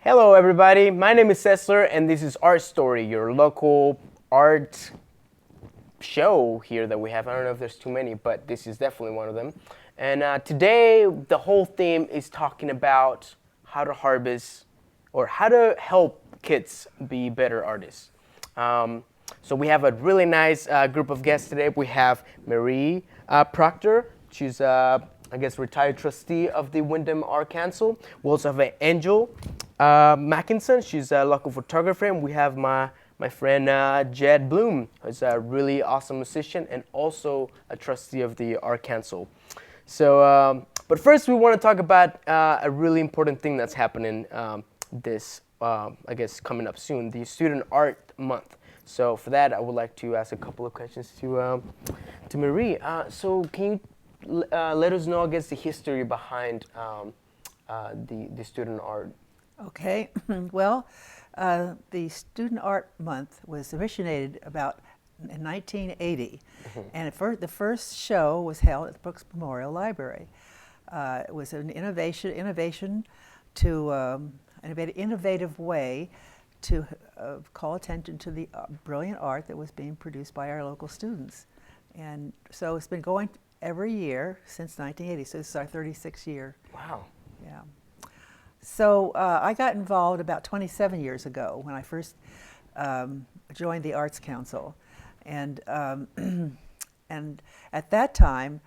Hello everybody, my name is Ezlerh and this is ArtStory, your local art show here that we have. I don't know if there's too many, but this is definitely one of them. And today the whole theme is talking about how to harvest or how to help kids be better artists. So we have a really nice group of guests today. We have Mary Procter. She's I guess retired trustee of the Windham Art Council. We also have Angel Mackinnon. She's a local photographer, and we have my friend Jed Blume, who's a really awesome musician and also a trustee of the Art Council. So, but first we want to talk about a really important thing that's happening this, I guess, coming up soon, the Student Art Month. So for that, I would like to ask a couple of questions to Marie. So can you let us know, I guess, the history behind the Student Art? Okay, well, the Student Art Month was originated about in 1980, and the first show was held at the Brooks Memorial Library. It was an innovation to an innovative way to call attention to the brilliant art that was being produced by our local students. And so it's been going every year since 1980, so this is our 36th year. Wow. Yeah. So I got involved about 27 years ago when I first joined the Arts Council. And, and at that time,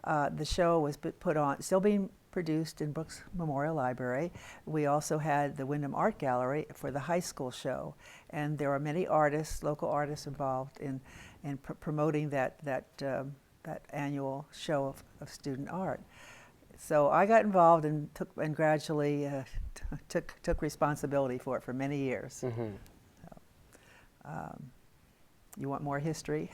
the show was put on, still being produced in Brooks Memorial Library. We also had the Windham Art Gallery for the high school show. And there were many artists, local artists involved in promoting that annual show of student art. So I got involved and gradually took responsibility for it for many years. Mm-hmm. So, you want more history?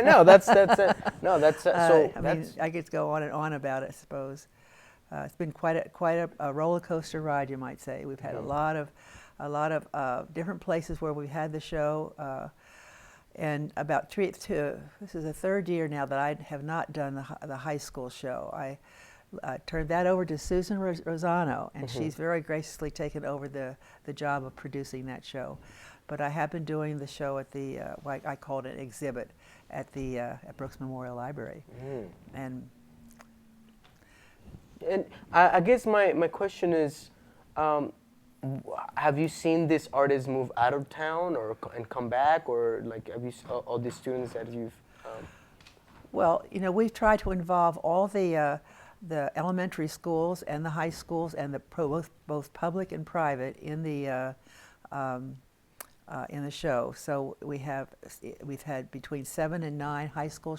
No, that's so. I mean, I could go on and on about it, I suppose. It's been quite a roller coaster ride, you might say. We've had a lot of different places where we had the show. And about this is the third year now that I have not done the high school show. I turned that over to Susan Rosano, and she's very graciously taken over the job of producing that show. But I have been doing the show at the, I called it an exhibit, at Brooks Memorial Library. And I guess my question is, have you seen these artists move out of town and come back, or like have you all these students that you've? Well, you know, we've tried to involve all the elementary schools and the high schools and both public and private in the show. So we've had between 7 and 9 high school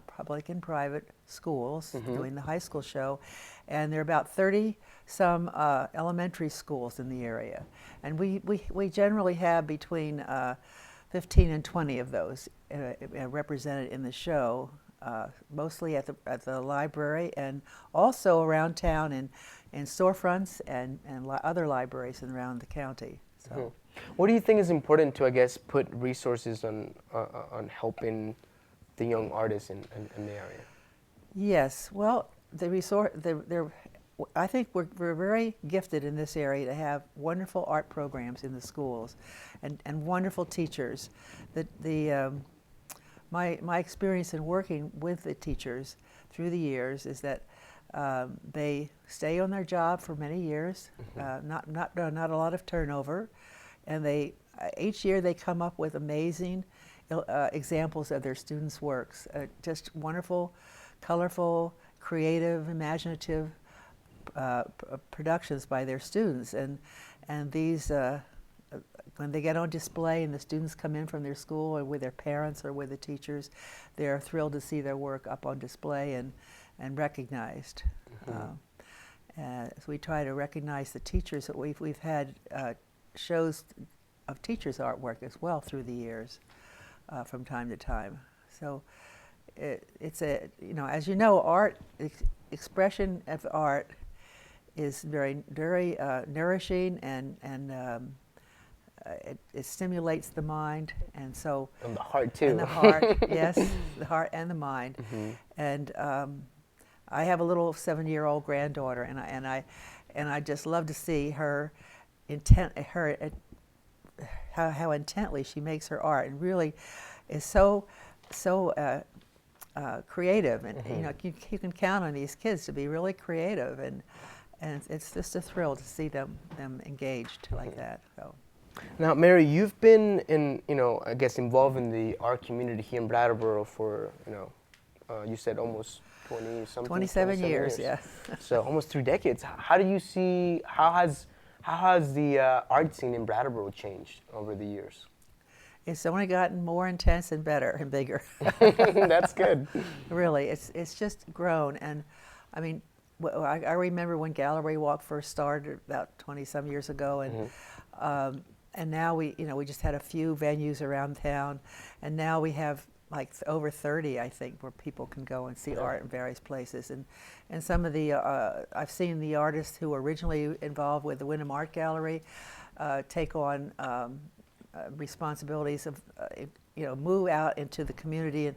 public and private schools doing the high school show, and there are about 30 some elementary schools in the area, and we generally have between 15 and 20 of those represented in the show, mostly at the library and also around town in storefronts and other libraries around the county. So. What do you think is important to, I guess, put resources on helping the young artists in the area? Yes, well, I think we're very gifted in this area to have wonderful art programs in the schools, and wonderful teachers. My experience in working with the teachers through the years is that they stay on their job for many years, not a lot of turnover, and each year they come up with amazing examples of their students' works, just wonderful, colorful, creative, imaginative productions by their students, and these when they get on display and the students come in from their school or with their parents or with the teachers, they're thrilled to see their work up on display and recognized. So we try to recognize the teachers. That we've had shows of teachers' artwork as well through the years, from time to time. So it's as you know, art expression of art is very nourishing, and it stimulates the mind, and so and the heart too. And the heart, yes, the heart and the mind. And I have a little 7-year-old granddaughter, and and I just love to see her how intently she makes her art, and really is so creative. And you know, you can count on these kids to be really creative, and it's just a thrill to see them engaged like that. So. Now, Mary, you've been I guess involved in the art community here in Brattleboro for, you said almost 27 years, yeah. So almost 3 decades. How do you see, how has the art scene in Brattleboro changed over the years? It's only gotten more intense and better and bigger. That's good. Really, it's just grown. And I mean, I remember when Gallery Walk first started about 20-some years ago, and now we just had a few venues around town, and now we have like over 30, I think, where people can go and see art in various places. And some of the I've seen the artists who were originally involved with the Windham Art Gallery take on responsibilities of move out into the community. And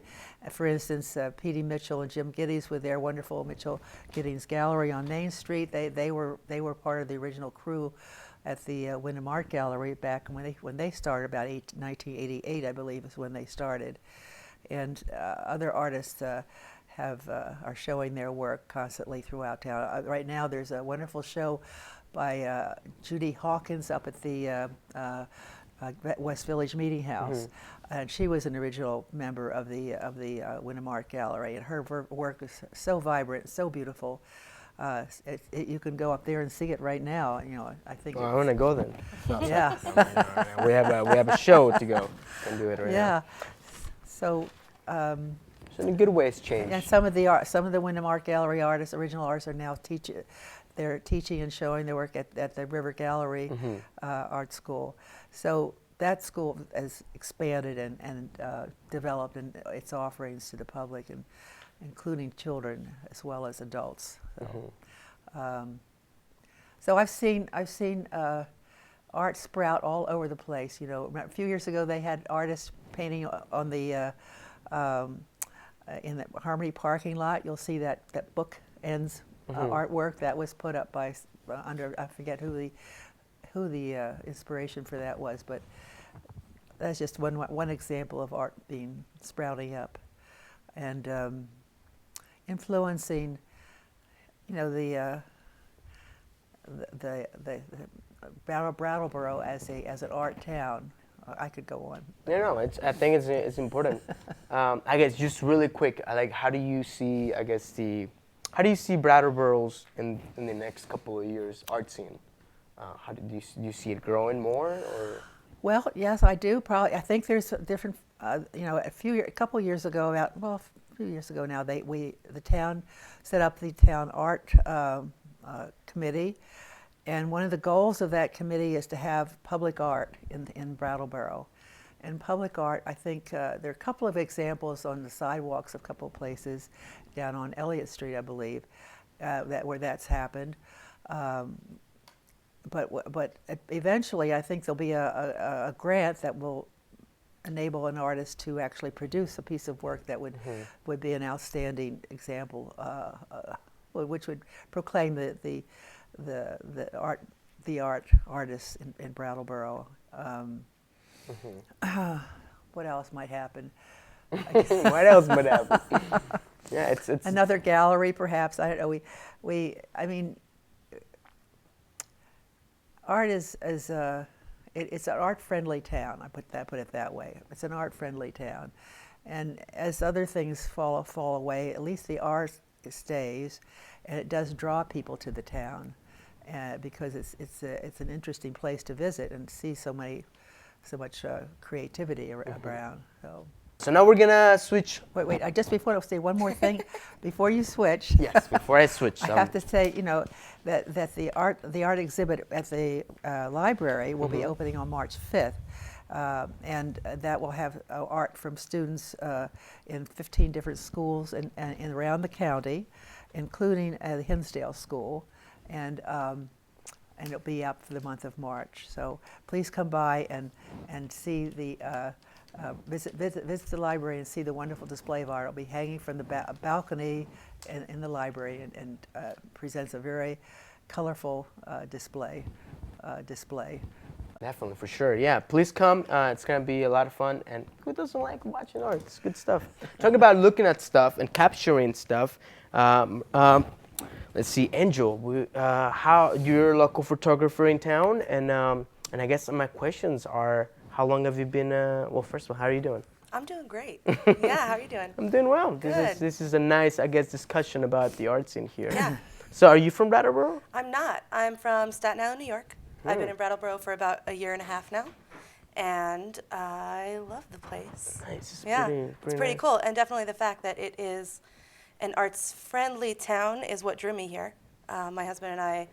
for instance, P.D. Mitchell and Jim Giddings with their wonderful Mitchell Giddings Gallery on Main Street, they were part of the original crew at the Windham Art Gallery back when they started, about 1988, I believe, is when they started. And other artists are showing their work constantly throughout town. Right now, there's a wonderful show by Judy Hawkins up at the West Village Meeting House, and she was an original member of the Windham Art Gallery, and her work is so vibrant, so beautiful. You can go up there and see it right now. I think. Well, I want to go then. Yeah. we have a show to go and do it right now. Yeah. So. So in a good way, it's changed. And some of the Windham Art Gallery artists, original artists, are now teaching. They're teaching and showing their work at the River Gallery Art School. So that school has expanded and developed in its offerings to the public, and including children as well as adults. So I've seen art sprout all over the place. A few years ago they had artists painting on the in the Harmony parking lot. You'll see that bookends artwork that was put up by under, I forget who the inspiration for that was, but that's just one example of art sprouting up and influencing, the Brattleboro as an art town. I could go on. No, I think it's important. I guess just really quick, how do you see Brattleboro's in the next couple of years art scene? How do you see it growing more, or? Well, yes, I do. Probably, I think there's a different. A couple of years ago, a few years ago now, the town set up the town art committee. And one of the goals of that committee is to have public art in Brattleboro. And public art, I think there are a couple of examples on the sidewalks of a couple of places down on Elliott Street, I believe, where that's happened. But eventually, I think there'll be a grant that will enable an artist to actually produce a piece of work that would be an outstanding example, which would proclaim the artists in Brattleboro. What else might happen? What else might happen? Yeah, it's another gallery, perhaps. I don't know. I mean, art is it's an art-friendly town. I put it that way. It's an art-friendly town, and as other things fall away, at least the art stays, and it does draw people to the town. Because it's an interesting place to visit and see so much creativity around. So now we're gonna switch. Wait! I just before I say one more thing, before you switch. Yes, before I switch. I have to say, that the art exhibit at the library will be opening on March 5th, and that will have art from students in 15 different schools and around the county, including the Hinsdale School. And it'll be out for the month of March. So please come by and see visit the library and see the wonderful display of art. It'll be hanging from the balcony in the library and presents a very colorful display. Definitely, for sure. Yeah, please come. It's gonna be a lot of fun. And who doesn't like watching art? It's good stuff. Talking about looking at stuff and capturing stuff. Let's see, Angel. How you're a local photographer in town, and I guess my questions are: how long have you been? Well, first of all, how are you doing? I'm doing great. Yeah, how are you doing? I'm doing well. Good. This is a nice, I guess, discussion about the arts in here. Yeah. So, are you from Brattleboro? I'm not. I'm from Staten Island, New York. I've been in Brattleboro for about a year and a half now, and I love the place. Nice. It's Yeah, pretty it's pretty nice. cool, and definitely the fact that it is an arts-friendly town is what drew me here. My husband and I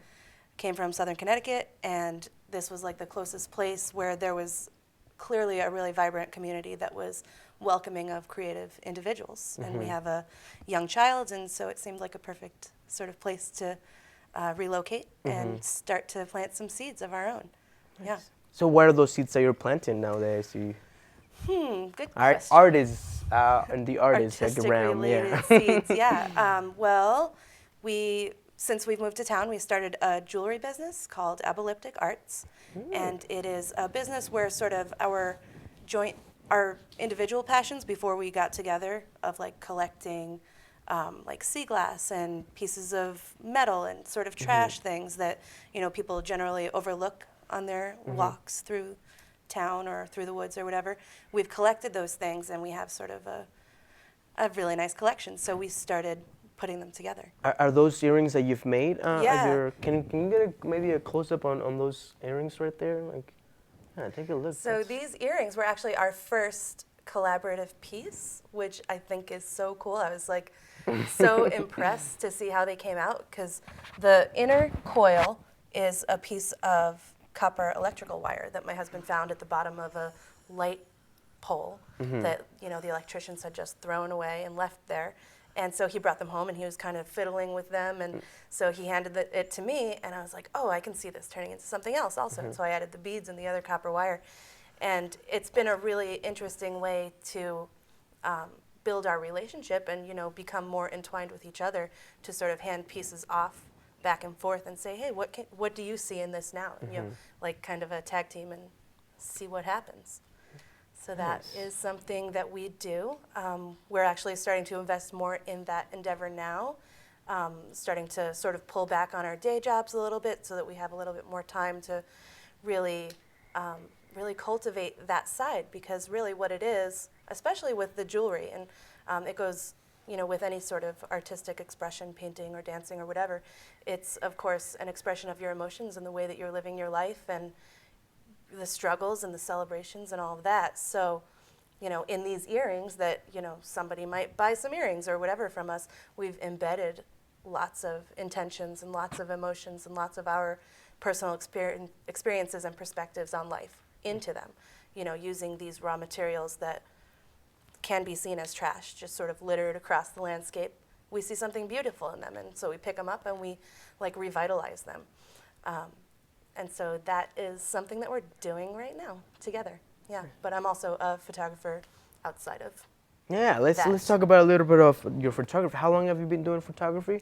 came from Southern Connecticut, and this was like the closest place where there was clearly a really vibrant community that was welcoming of creative individuals. And we have a young child, and so it seemed like a perfect sort of place to relocate and start to plant some seeds of our own. Yeah. So, what are those seeds that you're planting nowadays? Good Art, question. art is, and the art is like Artistic around, related yeah. seeds, yeah. Well, since we've moved to town, we started a jewelry business called Apocalyptic Arts, and it is a business where sort of our individual passions before we got together of like collecting like sea glass and pieces of metal and sort of trash things that people generally overlook on their walks through town or through the woods or whatever. We've collected those things, and we have sort of a really nice collection. So we started putting them together. Are those earrings that you've made? Yeah. Can you get maybe a close up on those earrings right there? Like, yeah, take a look. So these earrings were actually our first collaborative piece, which I think is so cool. I was like so impressed to see how they came out, because the inner coil is a piece of copper electrical wire that my husband found at the bottom of a light pole that the electricians had just thrown away and left there. And so he brought them home, and he was kind of fiddling with them, and so he handed it to me, and I was like, oh, I can see this turning into something else also. And so I added the beads and the other copper wire, and it's been a really interesting way to build our relationship and become more entwined with each other, to sort of hand pieces off back and forth and say, hey, what do you see in this now? And, like kind of a tag team and see what happens. So that is something that we do. We're actually starting to invest more in that endeavor now, starting to sort of pull back on our day jobs a little bit so that we have a little bit more time to really cultivate that side, because really what it is, especially with the jewelry, and it goes with any sort of artistic expression, painting or dancing or whatever, it's of course an expression of your emotions and the way that you're living your life and the struggles and the celebrations and all of that. So, in these earrings that, somebody might buy some earrings or whatever from us, we've embedded lots of intentions and lots of emotions and lots of our personal experiences and perspectives on life into them, using these raw materials that can be seen as trash, just sort of littered across the landscape. We see something beautiful in them, and so we pick them up and we revitalize them. And so that is something that we're doing right now together. Yeah, but I'm also a photographer outside of. Yeah, let's talk about a little bit of your photography. How long have you been doing photography?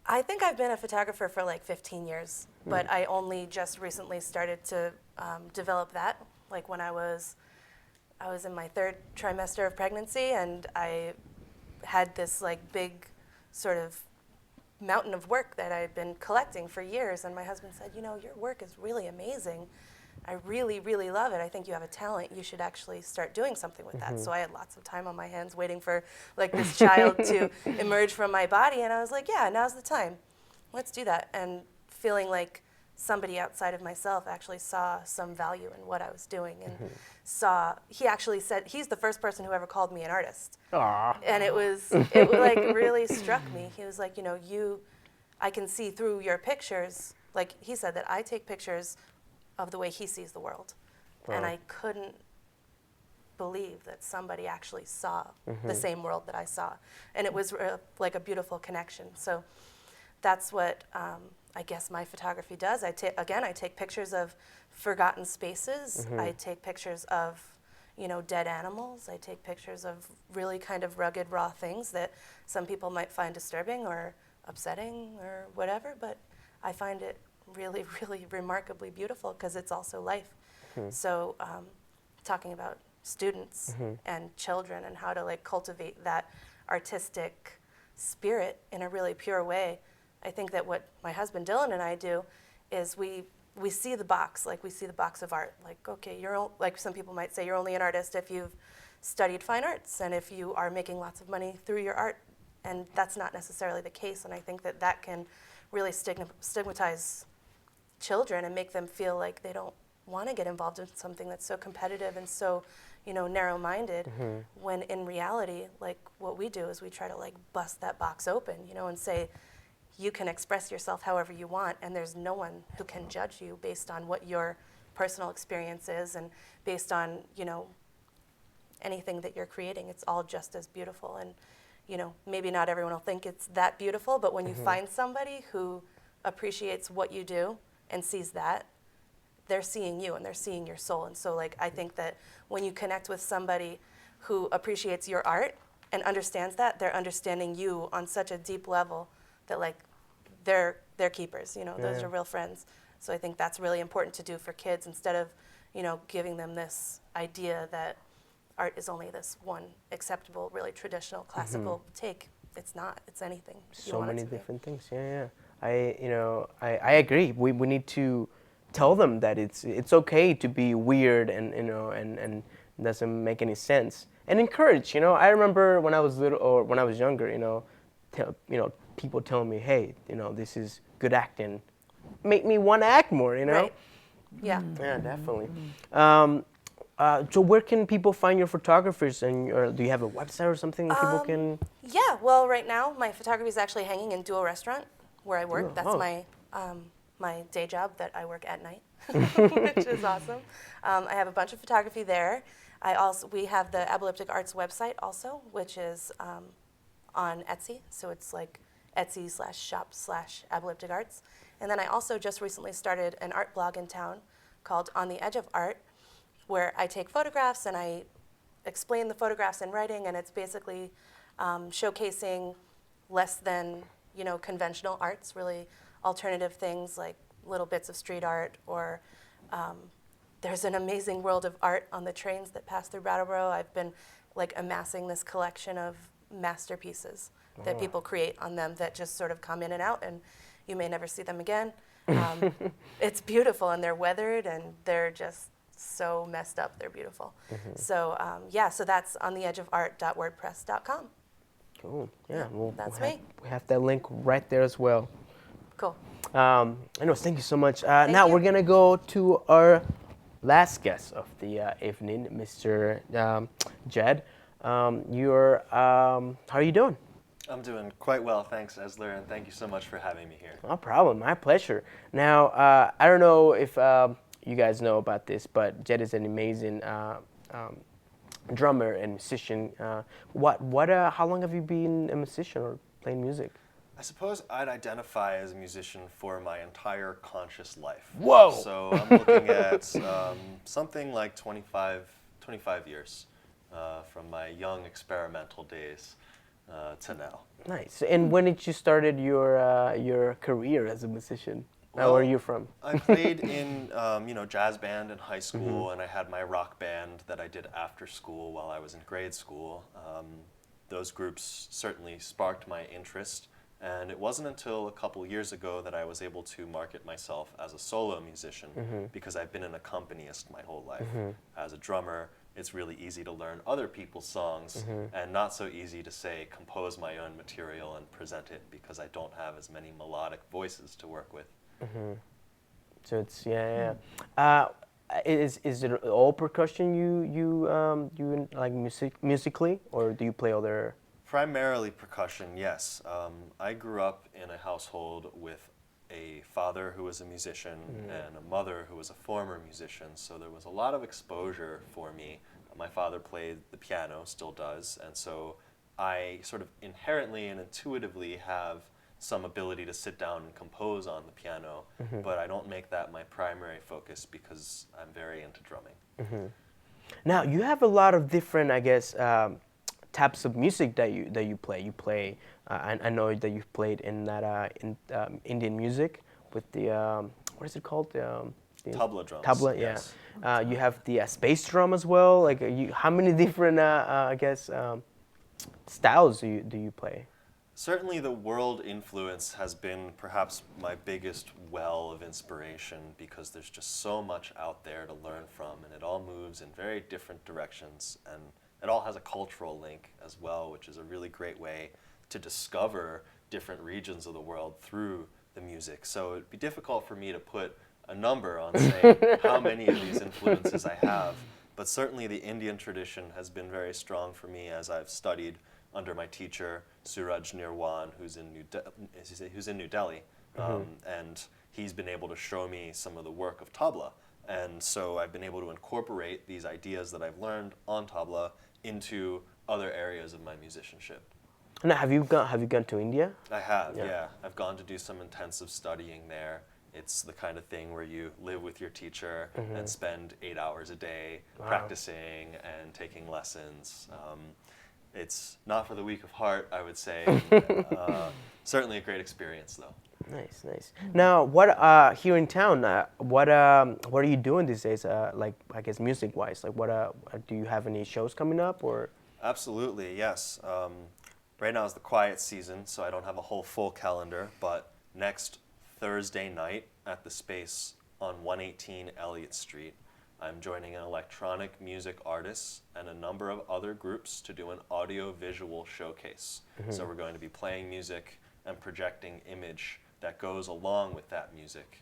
I think I've been a photographer for like 15 years, but I only just recently started to develop that. Like when I was in my 3rd trimester of pregnancy, and I had this like big sort of mountain of work that I'd been collecting for years, and my husband said, your work is really amazing. I really, really love it. I think you have a talent. You should actually start doing something with that. So I had lots of time on my hands waiting for like this child to emerge from my body, and I was like, yeah, now's the time. Let's do that. And feeling like somebody outside of myself actually saw some value in what I was doing, and he actually said, he's the first person who ever called me an artist. Aww. And it like really struck me. He was like, I can see through your pictures. Like he said that I take pictures of the way he sees the world. Wow. And I couldn't believe that somebody actually saw the same world that I saw. And it was like a beautiful connection. So that's what I guess my photography does. I take pictures of forgotten spaces. I take pictures of, dead animals. I take pictures of really kind of rugged, raw things that some people might find disturbing or upsetting or whatever. But I find it really, really remarkably beautiful because it's also life. So talking about students and children and how to like cultivate that artistic spirit in a really pure way. I think that what my husband Dylan and I do is we see the box, like we see the box of art. Like, okay, like some people might say you're only an artist if you've studied fine arts and if you are making lots of money through your art. And that's not necessarily the case. And I think that that can really stigmatize children and make them feel like they don't want to get involved in something that's so competitive and so, narrow-minded, when in reality, like what we do is we try to like bust that box open, and say, you can express yourself however you want, and there's no one who can judge you based on what your personal experience is and based on, anything that you're creating. It's all just as beautiful. And, maybe not everyone will think it's that beautiful, but when you find somebody who appreciates what you do and sees that, they're seeing you and they're seeing your soul. And so like I think that when you connect with somebody who appreciates your art and understands that, they're understanding you on such a deep level that like they're keepers, those are real friends. So I think that's really important to do for kids instead of, giving them this idea that art is only this one acceptable, really traditional, classical take. It's not. It's anything. So many different things. Yeah. I agree. We need to tell them that it's okay to be weird and doesn't make any sense, and encourage. I remember when I was little or when I was younger. People telling me, hey, this is good acting, make me want to act more. Right. Yeah. Yeah, definitely. So where can people find your photographers, or do you have a website or something that people can? Yeah. Well, right now my photography is actually hanging in Duo Restaurant where I work. Duo. That's Oh. my day job that I work at night, which is awesome. I have a bunch of photography there. We have the Apocalyptic Arts website also, which is on Etsy. So it's like Etsy/shop/Apocalyptic Arts. And then I also just recently started an art blog in town called On the Edge of Art, where I take photographs and I explain the photographs in writing, and it's basically showcasing less than conventional arts, really alternative things like little bits of street art, or there's an amazing world of art on the trains that pass through Brattleboro. I've been like amassing this collection of masterpieces that people create on them that just sort of come in and out, and you may never see them again. It's beautiful, and they're weathered, and they're just so messed up. They're beautiful. So so that's ontheedgeofart.wordpress.com. Cool. Yeah. Well, That's me. We have that link right there as well. Cool. Anyways, thank you so much. Thank now you. we're gonna go to our last guest of the evening, Mr. Jed. How are you doing? I'm doing quite well, thanks, Ezlerh, and thank you so much for having me here. No problem. My pleasure. Now, I don't know if you guys know about this, but Jed is an amazing drummer and musician. How long have you been a musician or playing music? I suppose I'd identify as a musician for my entire conscious life. Whoa! So I'm looking at something like 25 years from my young experimental days to now. Nice. And when did you started your career as a musician? Where are you from? I played in jazz band in high school, and I had my rock band that I did after school while I was in grade school. Those groups certainly sparked my interest, and it wasn't until a couple years ago that I was able to market myself as a solo musician, because I've been an accompanist my whole life. As a drummer, it's really easy to learn other people's songs, and not so easy to, say, compose my own material and present it, because I don't have as many melodic voices to work with. So it's is it all percussion you like musically, or do you play other? Primarily percussion, yes. I grew up in a household with a father who was a musician and a mother who was a former musician, so there was a lot of exposure for me. My father played the piano, still does, and so I sort of inherently and intuitively have some ability to sit down and compose on the piano, but I don't make that my primary focus because I'm very into drumming. Now you have a lot of different, I guess, types of music that you play. You play. I know that you've played in that Indian music, with the what is it called? The Tabla drums. Tabla, yes. yeah. You have the space drum as well. Like, how many different, I guess, styles do you play? Certainly the world influence has been perhaps my biggest well of inspiration, because there's just so much out there to learn from, and it all moves in very different directions, and it all has a cultural link as well, which is a really great way to discover different regions of the world through the music. So it'd be difficult for me to put a number on saying how many of these influences I have, but certainly the Indian tradition has been very strong for me as I've studied under my teacher, Suraj Nirwan, who's in New Delhi, and he's been able to show me some of the work of tabla. And so I've been able to incorporate these ideas that I've learned on tabla into other areas of my musicianship. Now, have you gone to India? I have, Yeah. yeah. I've gone to do some intensive studying there. It's the kind of thing where you live with your teacher and spend 8 hours a day practicing and taking lessons. It's not for the weak of heart, I would say. Certainly a great experience, though. Nice, nice. Now, what here in town? What are you doing these days? Like, I guess music-wise, like, what do you have any shows coming up or? Absolutely, yes. Right now is the quiet season, so I don't have a whole full calendar. But next Thursday night at the Space on 118 Elliott Street, I'm joining an electronic music artist and a number of other groups to do an audio-visual showcase. So we're going to be playing music and projecting image that goes along with that music.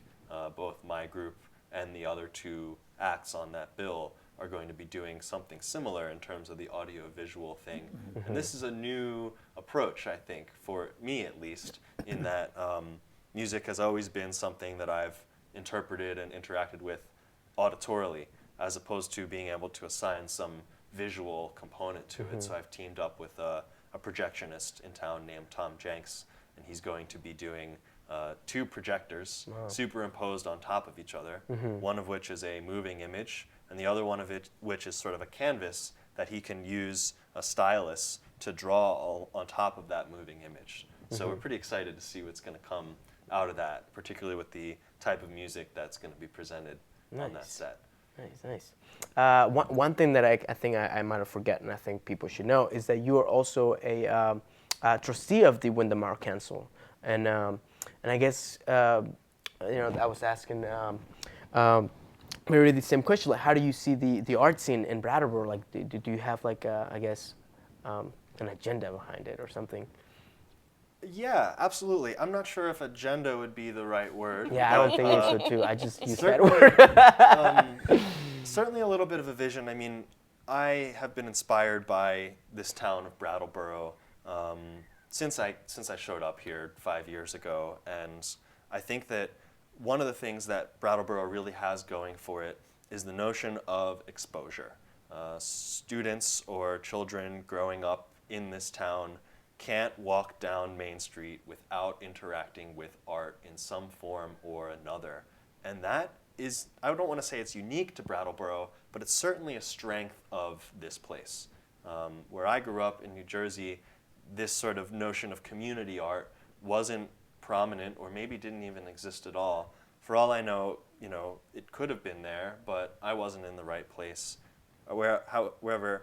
Both my group and the other two acts on that bill are going to be doing something similar in terms of the audio-visual thing. And this is a new approach, I think, for me at least, in that music has always been something that I've interpreted and interacted with auditorily, as opposed to being able to assign some visual component to it. So I've teamed up with a projectionist in town named Tom Jenks, and he's going to be doing 2 projectors superimposed on top of each other, one of which is a moving image, and the other one of it which is sort of a canvas that he can use a stylus to draw all on top of that moving image. So we're pretty excited to see what's going to come out of that, particularly with the type of music that's going to be presented on that set. Nice, nice. One thing that I think I might have forgotten, I think people should know, is that you are also a trustee of the Windham Art Council, and I guess I was asking Mary the same question, like, how do you see the art scene in Brattleboro? Like, do you have like I guess an agenda behind it or something? Yeah, absolutely. I'm not sure if agenda would be the right word. Yeah, I don't think so too. I just used that Certainly- word. Certainly a little bit of a vision. I mean, I have been inspired by this town of Brattleboro since I showed up here 5 years ago, and I think that one of the things that Brattleboro really has going for it is the notion of exposure. Students or children growing up in this town can't walk down Main Street without interacting with art in some form or another. And that is, I don't want to say it's unique to Brattleboro, but it's certainly a strength of this place. Where I grew up in New Jersey, this sort of notion of community art wasn't prominent, or maybe didn't even exist at all. For all I know, it could have been there, but I wasn't in the right place. However,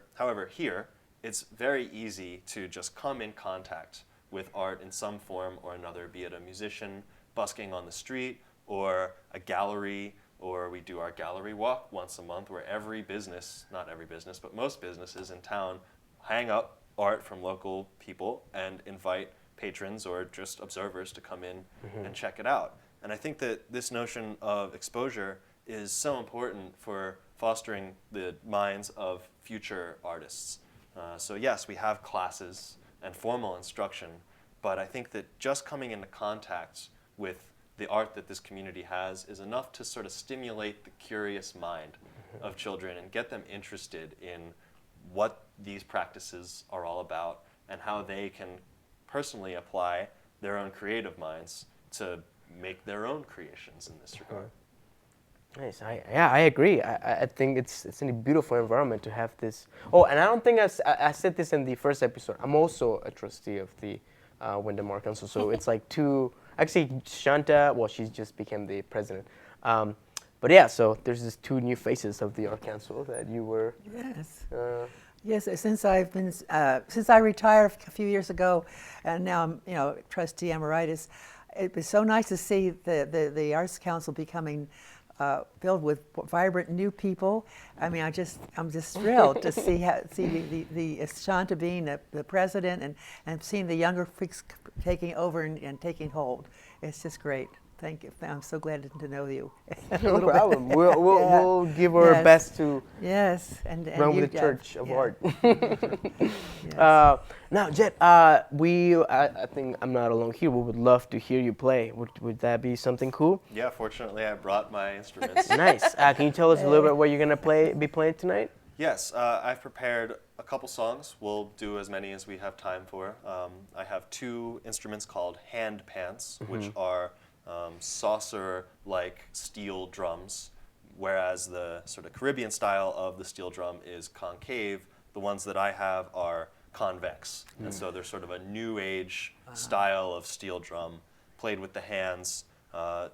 here, it's very easy to just come in contact with art in some form or another, be it a musician busking on the street, or a gallery, or we do our gallery walk once a month where every business, not every business, but most businesses in town hang up art from local people and invite patrons or just observers to come in and check it out. And I think that this notion of exposure is so important for fostering the minds of future artists. So yes, we have classes and formal instruction, but I think that just coming into contact with the art that this community has is enough to sort of stimulate the curious mind of children and get them interested in what these practices are all about and how they can personally apply their own creative minds to make their own creations in this regard. Nice. I agree. I think it's in a beautiful environment to have this. Oh, and I don't think I said this in the first episode. I'm also a trustee of the Windham, Arkansas. So it's like two. Actually, Shanta. Well, she's just became the president. But yeah, so there's these two new faces of the Arkansas that you were. Yes. Yes, since I retired a few years ago, and now I'm trustee emeritus. It was so nice to see the Arts Council becoming filled with vibrant new people. I mean, I'm just thrilled to see the Shanta being the president and seeing the younger folks taking over and taking hold. It's just great. Thank you. I'm so glad to know you. No problem. We'll give our best to and run you, with the Church of Art. Yes. Now, Jed, I think I'm not alone here. We would love to hear you play. Would that be something cool? Yeah, fortunately, I brought my instruments. Nice. Can you tell us a little bit what you're gonna be playing tonight? Yes, I've prepared a couple songs. We'll do as many as we have time for. I have two instruments called hand pans, which are saucer-like steel drums, whereas the sort of Caribbean style of the steel drum is concave. The ones that I have are convex, and so they're sort of a new age style of steel drum, played with the hands,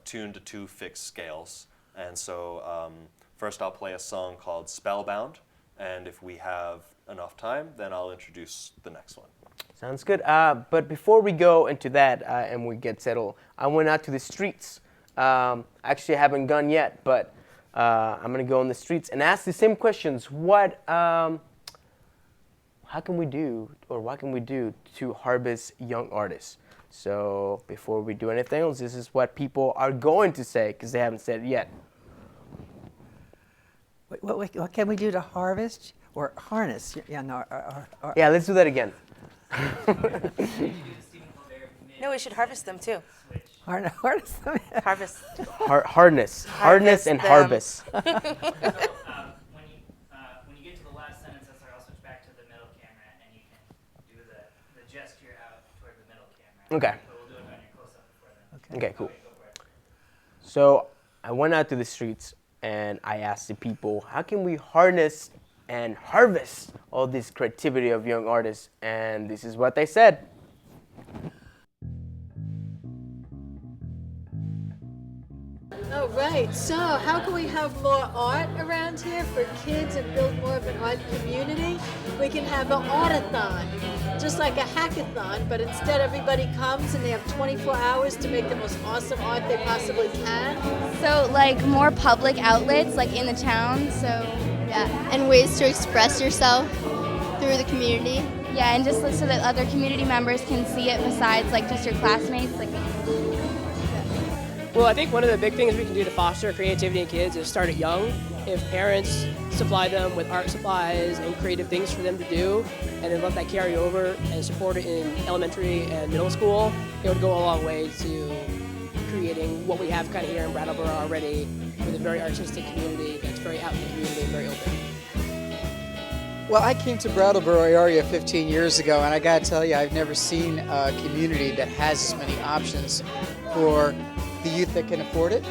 tuned to two fixed scales. And so first I'll play a song called Spellbound, and if we have enough time, then I'll introduce the next one. Sounds good. But before we go into that and we get settled, I went out to the streets. Actually, I haven't gone yet, but I'm going to go on the streets and ask the same questions. How can we do, or what can we do to harvest young artists? So before we do anything else, this is what people are going to say, because they haven't said it yet. What can we do to harvest or harness young art? Yeah, let's do that again. No, we should harvest them too. Harness them. Harvest. Harness and them. harvest. When you get to the last sentence, I'll switch back to the middle camera, and you can do the gesture out toward the middle camera. Okay. But we'll do it on your close-up before then. Okay, cool. Okay, go for it. So I went out to the streets and I asked the people, how can we harness and harvest all this creativity of young artists? And this is what they said. Oh, right. So how can we have more art around here for kids and build more of an art community? We can have an artathon, just like a hackathon, but instead everybody comes and they have 24 hours to make the most awesome art they possibly can. So like more public outlets like in the town, so yeah, and ways to express yourself through the community. yeah, and just so that other community members can see it besides like just your classmates. Like, well, I think one of the big things we can do to foster creativity in kids is start it young. If parents supply them with art supplies and creative things for them to do, and then let that carry over and support it in elementary and middle school, it would go a long way to creating what we have kind of here in Brattleboro already, with a very artistic community that's very out in the community and very open. Well, I came to Brattleboro area 15 years ago, and I got to tell you, I've never seen a community that has as many options for the youth that can afford it.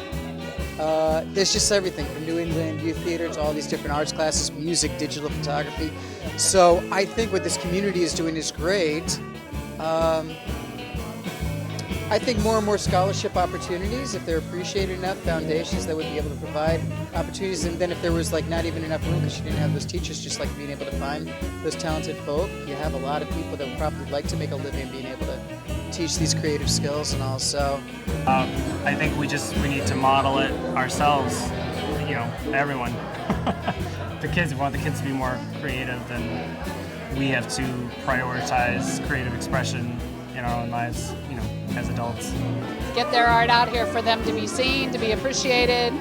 There's just everything from New England Youth Theater to all these different arts classes, music, digital photography. So I think what this community is doing is great. I think more and more scholarship opportunities, if they're appreciated enough, foundations that would be able to provide opportunities. And then if there was like not even enough room because you didn't have those teachers, just like being able to find those talented folk, you have a lot of people that would probably like to make a living being able to teach these creative skills and all. So I think we need to model it ourselves, everyone. The kids, we want the kids to be more creative, then we have to prioritize creative expression in our own lives, as adults. Get their art out here for them to be seen, to be appreciated.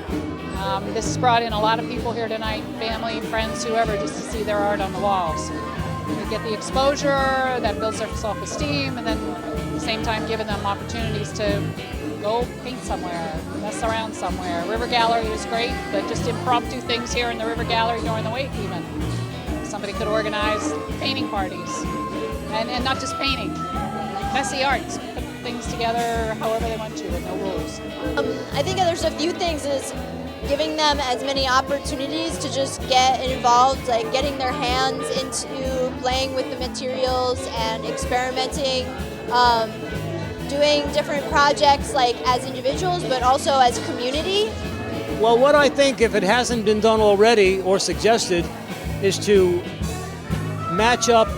This has brought in a lot of people here tonight, family, friends, whoever, just to see their art on the walls. They get the exposure, that builds their self-esteem, and then at the same time giving them opportunities to go paint somewhere, mess around somewhere. River Gallery is great, but just impromptu things here in the River Gallery during the week even. Somebody could organize painting parties, and not just painting, messy arts. Put things together however they want to with no rules. I think there's a few things is giving them as many opportunities to just get involved, like getting their hands into playing with the materials and experimenting doing different projects like as individuals, but also as community. Well, what I think, if it hasn't been done already or suggested, is to match up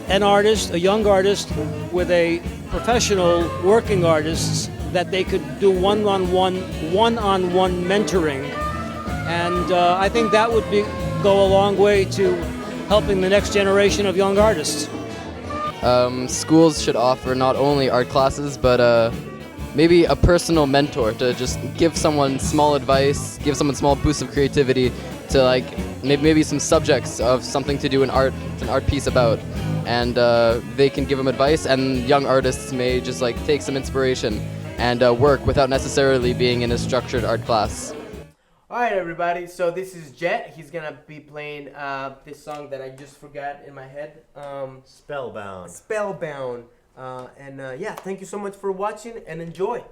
an artist, a young artist, with a professional working artist, that they could do one-on-one mentoring. And I think that would go a long way to helping the next generation of young artists. Schools should offer not only art classes, but maybe a personal mentor to just give someone small advice, give someone small boosts of creativity to like maybe some subjects of something to do in art, an art piece about. And they can give them advice, and young artists may just like take some inspiration and work without necessarily being in a structured art class. All right, everybody. So this is Jet. He's gonna be playing this song that I just forgot in my head. Spellbound. Spellbound. Yeah, thank you so much for watching and enjoy.